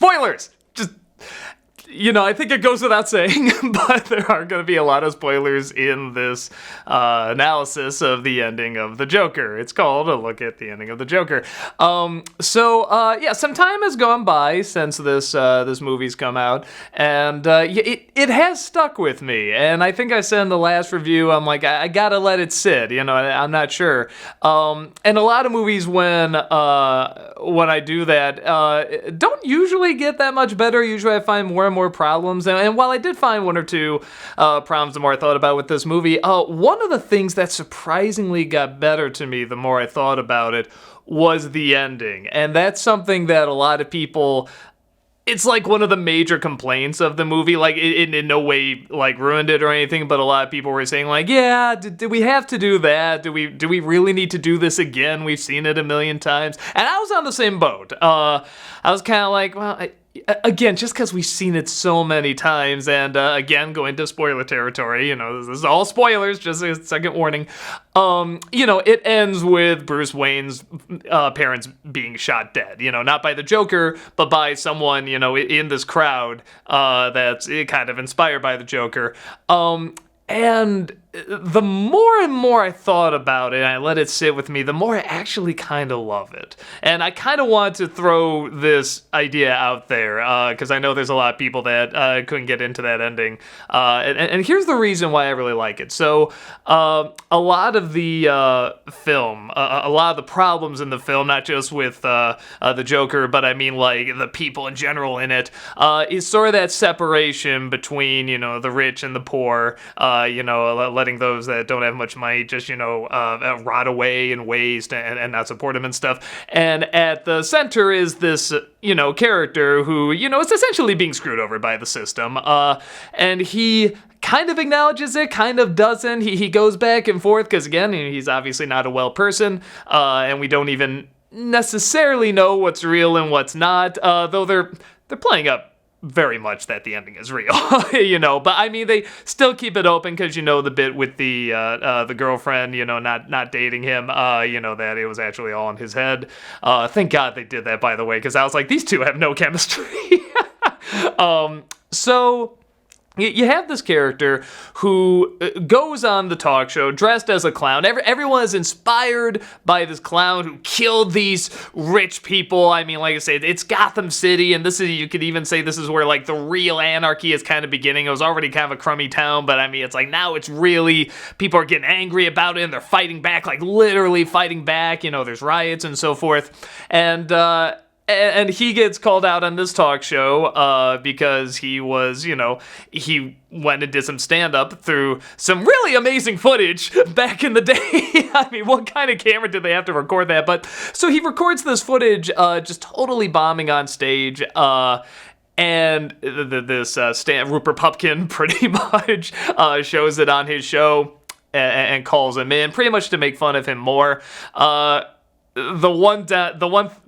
Spoilers! Just, I think it goes without saying, but there are going to be a lot of spoilers in this analysis of the ending of The Joker. It's called A Look at the Ending of The Joker. Some time has gone by since this movie's come out, and it has stuck with me. And I think I said in the last review, I'm like, I gotta let it sit. I'm not sure. And a lot of movies, when I do that, don't usually get that much better. Usually I find more and more problems, and while I did find one or two problems the more I thought about with this movie, one of the things that surprisingly got better to me the more I thought about it was the ending. And that's something that a lot of people, it's like one of the major complaints of the movie. Like, it in no way like ruined it or anything, but a lot of people were saying like, yeah, did we have to do that? Do we really need to do this again? We've seen it a million times. And I was on the same boat. I was kind of like, well, again, just because we've seen it so many times, and again, going to spoiler territory, this is all spoilers, just a second warning. It ends with Bruce Wayne's parents being shot dead, not by the Joker, but by someone, in this crowd that's kind of inspired by the Joker. And the more and more I thought about it, and I let it sit with me, the more I actually kind of love it. And I kind of want to throw this idea out there, because I know there's a lot of people that couldn't get into that ending. And here's the reason why I really like it. So, a lot of the film, a lot of the problems in the film, not just with the Joker, but I mean like the people in general in it, is sort of that separation between, the rich and the poor, letting those that don't have much money just, rot away and waste and not support them and stuff. And at the center is this, character who, is essentially being screwed over by the system. And he kind of acknowledges it, kind of doesn't. He goes back and forth because, again, he's obviously not a well person, and we don't even necessarily know what's real and what's not, though they're playing up very much that the ending is real, but I mean, they still keep it open because, the bit with the girlfriend, not dating him, that it was actually all in his head. Thank God they did that, by the way, because I was like, these two have no chemistry. So you have this character who goes on the talk show dressed as a clown. Everyone is inspired by this clown who killed these rich people. I mean, like I said, it's Gotham City, and you could even say this is where like the real anarchy is kind of beginning. It was already kind of a crummy town, but I mean, it's like now it's really, people are getting angry about it, and they're fighting back, like literally fighting back. There's riots and so forth. And he gets called out on this talk show because he was, he went and did some stand-up through some really amazing footage back in the day. I mean, what kind of camera did they have to record that? But so he records this footage just totally bombing on stage. And this Rupert Pupkin pretty much shows it on his show and calls him in pretty much to make fun of him more. The one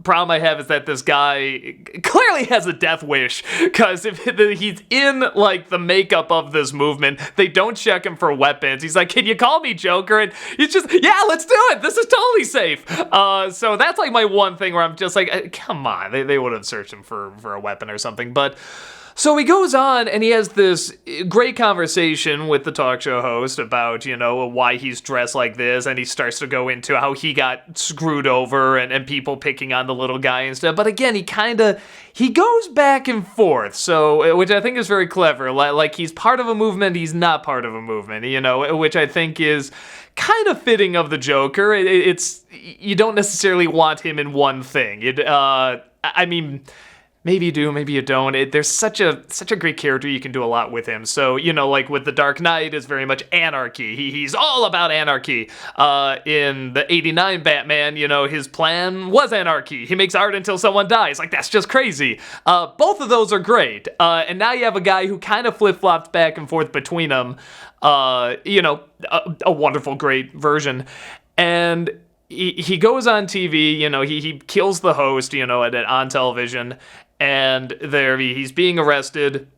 problem I have is that this guy clearly has a death wish, because if he's in like the makeup of this movement, they don't check him for weapons. He's like, "Can you call me Joker?" And he's just, "Yeah, let's do it. This is totally safe." So that's like my one thing where I'm just like, come on, they would have searched him for a weapon or something, but. So he goes on and he has this great conversation with the talk show host about, why he's dressed like this. And he starts to go into how he got screwed over and people picking on the little guy and stuff. But again, he goes back and forth. So, which I think is very clever. Like he's part of a movement, he's not part of a movement, which I think is kind of fitting of the Joker. It's, you don't necessarily want him in one thing. I mean, maybe you do, maybe you don't. There's such a great character, you can do a lot with him. So, like with The Dark Knight, is very much anarchy. He's all about anarchy. In the 89 Batman, his plan was anarchy. He makes art until someone dies. Like, that's just crazy. Both of those are great. And now you have a guy who kind of flip-flops back and forth between them. A wonderful, great version. And he goes on TV, he kills the host, on television, and there he's being arrested,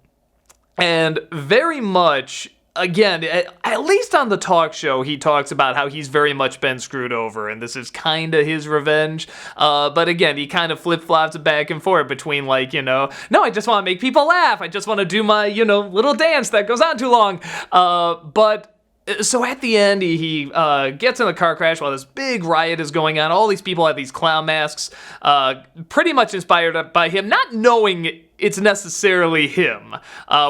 and very much again, at least on the talk show, he talks about how he's very much been screwed over, and this is kind of his revenge. But again, he kind of flip-flops back and forth between, like, no, I just want to make people laugh. I just want to do my, little dance that goes on too long. But so at the end, he gets in a car crash while this big riot is going on. All these people have these clown masks, pretty much inspired by him, not knowing it's necessarily him,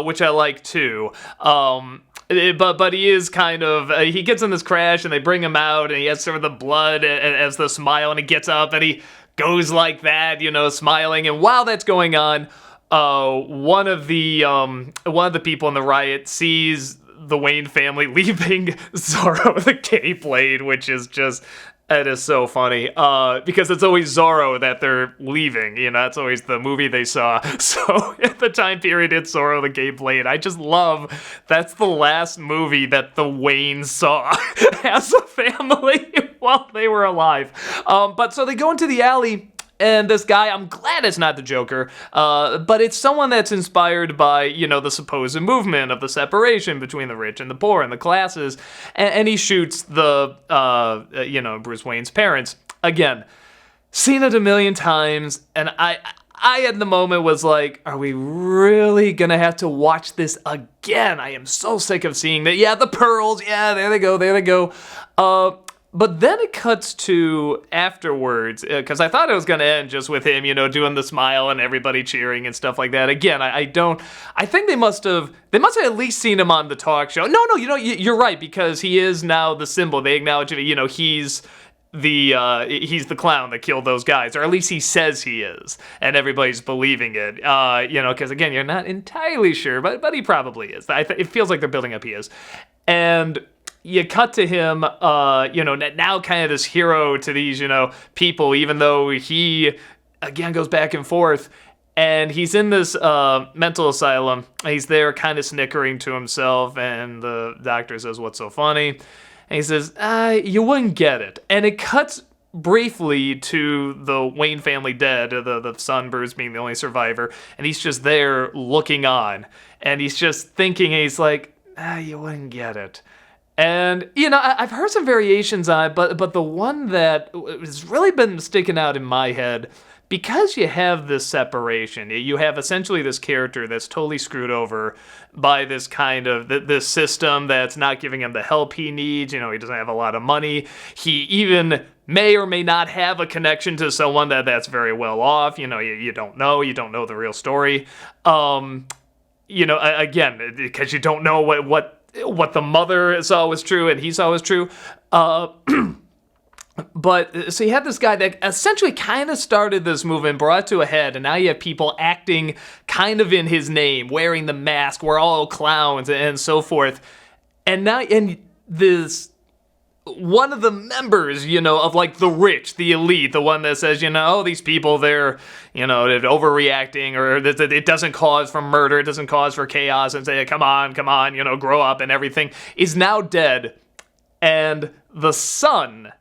which I like too. But he is kind of, he gets in this crash and they bring him out and he has sort of the blood as the smile, and he gets up and he goes like that, smiling. And while that's going on, one of the people in the riot sees the Wayne family leaving Zorro the Cape Blade, which is just, it is so funny, because it's always Zorro that they're leaving, that's always the movie they saw. So at the time period, it's Zorro the Cape Blade. I just love that's the last movie that the Waynes saw as a family while they were alive. But so they go into the alley, and this guy, I'm glad it's not the Joker, but it's someone that's inspired by, the supposed movement of the separation between the rich and the poor and the classes, and he shoots the, Bruce Wayne's parents. Again, seen it a million times, and I at the moment was like, are we really gonna have to watch this again? I am so sick of seeing that. Yeah, the pearls, yeah, there they go. But then it cuts to afterwards, because I thought it was going to end just with him, doing the smile and everybody cheering and stuff like that. Again, I think they must have at least seen him on the talk show. No, you're right, because he is now the symbol. They acknowledge it, he's the clown that killed those guys, or at least he says he is, and everybody's believing it, because again, you're not entirely sure, but he probably is. It feels like they're building up he is. And you cut to him, now kind of this hero to these, people, even though he, again, goes back and forth. And he's in this mental asylum. He's there kind of snickering to himself. And the doctor says, "What's so funny?" And he says, "You wouldn't get it." And it cuts briefly to the Wayne family dead, the son, Bruce, being the only survivor. And he's just there looking on. And he's just thinking, he's like, "You wouldn't get it." And, I've heard some variations on it, but the one that has really been sticking out in my head, because you have this separation, you have essentially this character that's totally screwed over by this kind of, this system that's not giving him the help he needs. He doesn't have a lot of money. He even may or may not have a connection to someone that's very well off. You don't know the real story. Again, because you don't know what the mother saw was true and he saw was true. But so you had this guy that essentially kind of started this movement, brought it to a head, and now you have people acting kind of in his name, wearing the mask, we're all clowns and so forth. And now, and this, one of the members, of like the rich, the elite, the one that says, these people, they're overreacting, or it doesn't cause for murder, it doesn't cause for chaos, and say, come on, grow up and everything, is now dead. And the son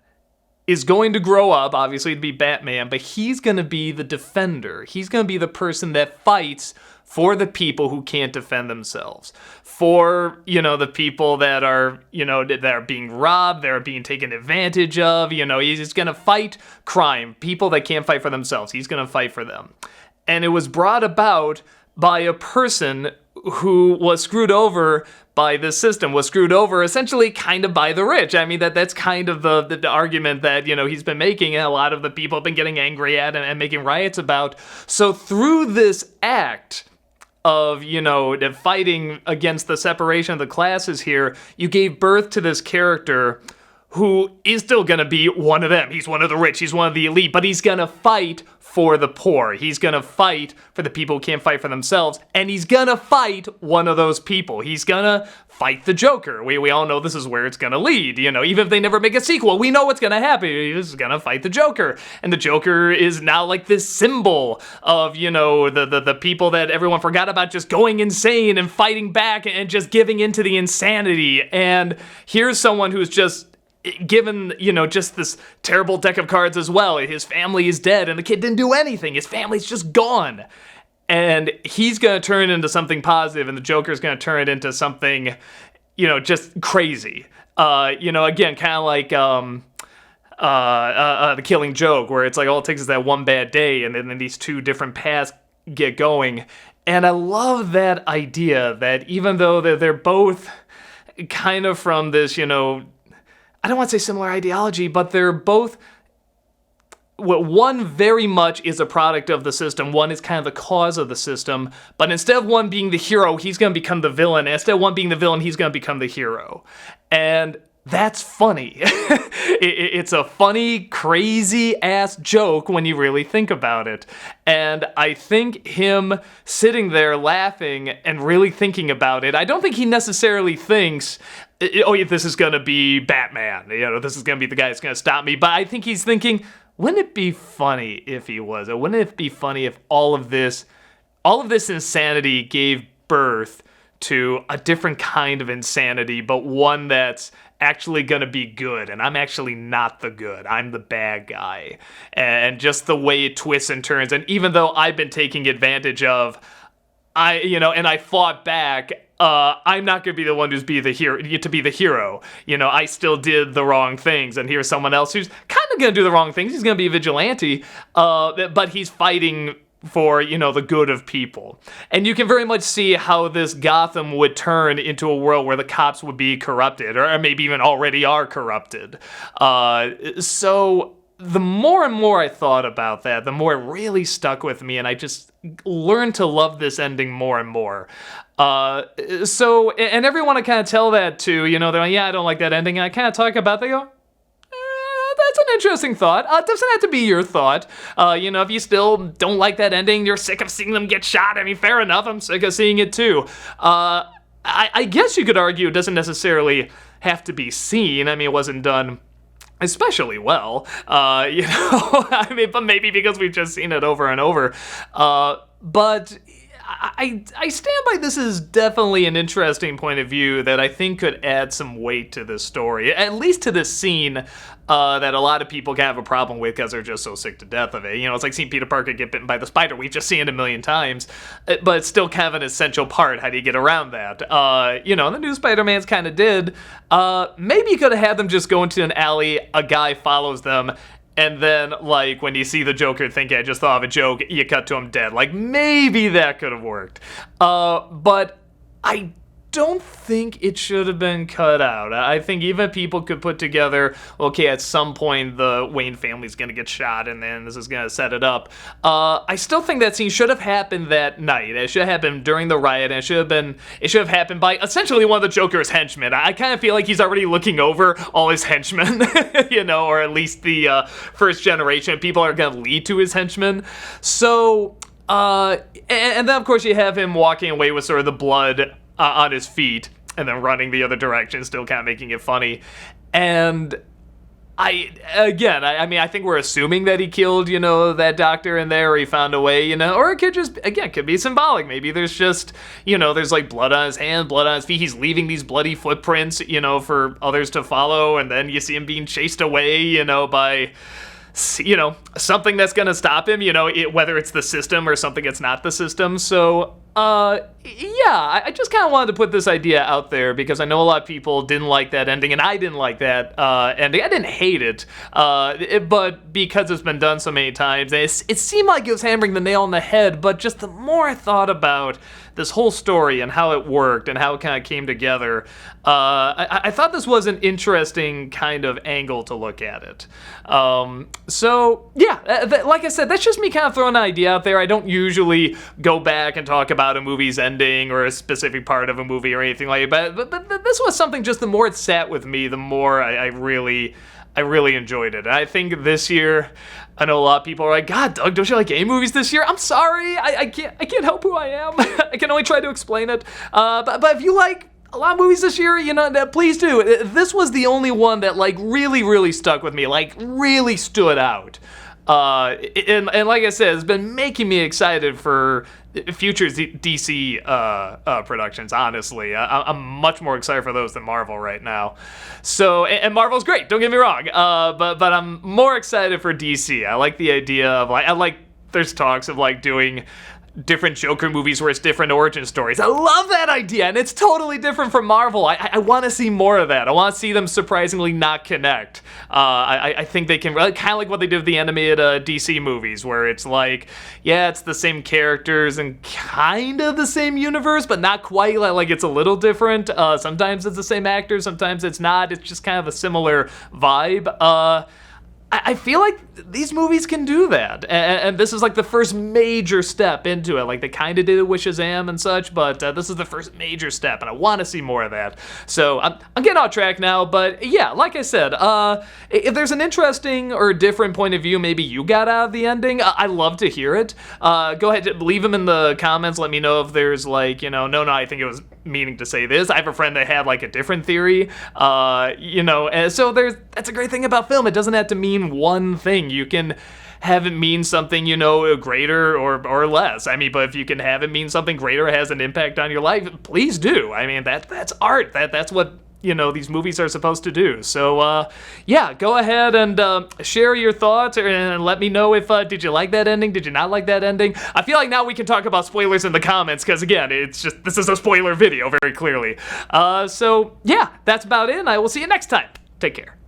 is going to grow up, obviously, to be Batman, but he's going to be the defender. He's going to be the person that fights for the people who can't defend themselves, for, the people that are, that are being robbed, that are being taken advantage of. He's going to fight crime, people that can't fight for themselves. He's going to fight for them. And it was brought about by a person who was screwed over by this system, was screwed over essentially kind of by the rich. I mean, that's kind of the argument that, he's been making, and a lot of the people have been getting angry at and making riots about. So through this act of, fighting against the separation of the classes here, you gave birth to this character who is still going to be one of them. He's one of the rich, he's one of the elite, but he's going to fight for the poor. He's going to fight for the people who can't fight for themselves, and he's going to fight one of those people. He's going to fight the Joker. We all know this is where it's going to lead. Even if they never make a sequel, we know what's going to happen. He's going to fight the Joker. And the Joker is now like this symbol of, the people that everyone forgot about just going insane and fighting back and just giving into the insanity. And here's someone who's just given, just this terrible deck of cards as well. His family is dead and the kid didn't do anything. His family's just gone. And he's going to turn it into something positive, and the Joker's going to turn it into something, just crazy. Again, kind of like The Killing Joke, where it's like all it takes is that one bad day, and then these two different paths get going. And I love that idea that even though they're both kind of from this, I don't want to say similar ideology, but they're both, one very much is a product of the system, one is kind of the cause of the system, but instead of one being the hero, he's going to become the villain, and instead of one being the villain, he's going to become the hero. And that's funny. It's a funny, crazy-ass joke when you really think about it. And I think him sitting there laughing and really thinking about it, I don't think he necessarily thinks, this is going to be Batman. This is going to be the guy that's going to stop me. But I think he's thinking, wouldn't it be funny if he was? Or wouldn't it be funny if all of this insanity gave birth to a different kind of insanity, but one that's actually gonna be good, and I'm actually not the good, I'm the bad guy. And just the way it twists and turns, and even though I've been taking advantage of, and I fought back, I'm not gonna be the one to be the hero. I still did the wrong things, and here's someone else who's kind of gonna do the wrong things. He's gonna be a vigilante, but he's fighting for, the good of people. And you can very much see how this Gotham would turn into a world where the cops would be corrupted, or maybe even already are corrupted. So the more and more I thought about that, the more it really stuck with me, and I just learned to love this ending more and more. And everyone I kind of tell that to, they're like, yeah, I don't like that ending, and I kind of talk about it, they go, that's an interesting thought. It doesn't have to be your thought. If you still don't like that ending, you're sick of seeing them get shot. I mean, fair enough. I'm sick of seeing it too. I guess you could argue it doesn't necessarily have to be seen. I mean, it wasn't done especially well. But maybe because we've just seen it over and over. But I stand by this is definitely an interesting point of view that I think could add some weight to this story, at least to this scene that a lot of people can have a problem with because they're just so sick to death of it. It's like seeing Peter Parker get bitten by the spider. We've just seen it a million times, but it's still kind of an essential part. How do you get around that? The new Spider-Mans kind of did. Maybe you could have had them just go into an alley, a guy follows them, and then, when you see the Joker thinking, I just thought of a joke, you cut to him dead. Maybe that could have worked. But I don't think it should have been cut out. I think even people could put together, okay, at some point the Wayne family's gonna get shot and then this is gonna set it up. I still think that scene should have happened that night. It should have happened during the riot, and it should have happened by essentially one of the Joker's henchmen. I kind of feel like he's already looking over all his henchmen, or at least the first generation of people are gonna lead to his henchmen. So, and then of course you have him walking away with sort of the blood on his feet, and then running the other direction, still kind of making it funny. And I think we're assuming that he killed, that doctor in there, or he found a way, or it could just, again, could be symbolic. Maybe there's just, there's blood on his hands, blood on his feet. He's leaving these bloody footprints, for others to follow, and then you see him being chased away, by something that's going to stop him, whether it's the system or something that's not the system. So, I just kind of wanted to put this idea out there because I know a lot of people didn't like that ending, and I didn't like that ending. I didn't hate it, but because it's been done so many times, it seemed like it was hammering the nail on the head, but just the more I thought about this whole story and how it worked and how it kind of came together, I thought this was an interesting kind of angle to look at it. Like I said, that's just me kind of throwing an idea out there. I don't usually go back and talk about a movie's ending or a specific part of a movie or anything like that, but this was something, just the more it sat with me, the more I really enjoyed it. I think this year, I know a lot of people are like, God, Doug, don't you like any movies this year? I'm sorry, I can't help who I am. I can only try to explain it. But if you like a lot of movies this year, please do. This was the only one that really, really stuck with me, really stood out. And like I said, it's been making me excited for future DC productions, honestly. I'm much more excited for those than Marvel right now. So, and Marvel's great, don't get me wrong, but I'm more excited for DC. I like the idea of, there's talks of, doing different Joker movies where it's different origin stories. I love that idea, and it's totally different from Marvel. I want to see more of that. I want to see them surprisingly not connect. I think they can, kind of like what they did with the animated DC movies, where it's like, yeah, it's the same characters and kind of the same universe, but not quite. Like it's a little different. Sometimes it's the same actors, sometimes it's not. It's just kind of a similar vibe. I feel like these movies can do that, and this is like the first major step into it. Like they kind of did it with Shazam and such, but this is the first major step, and I want to see more of that. So I'm getting off track now, but yeah, like I said, if there's an interesting or different point of view maybe you got out of the ending, I'd love to hear it. Go ahead, leave them in the comments. Let me know if there's like, no, I think it was meaning to say this. I have a friend that had like a different theory, and so that's a great thing about film. It doesn't have to mean one thing. You can have it mean something, greater or less. I mean, but if you can have it mean something greater, has an impact on your life, please do. I mean, that's art. That's what these movies are supposed to do. So yeah, go ahead and share your thoughts and let me know if did you like that ending, did you not like that ending. I feel like now we can talk about spoilers in the comments, because again, this is a spoiler video very clearly. So yeah, that's about it, and I will see you next time. Take care.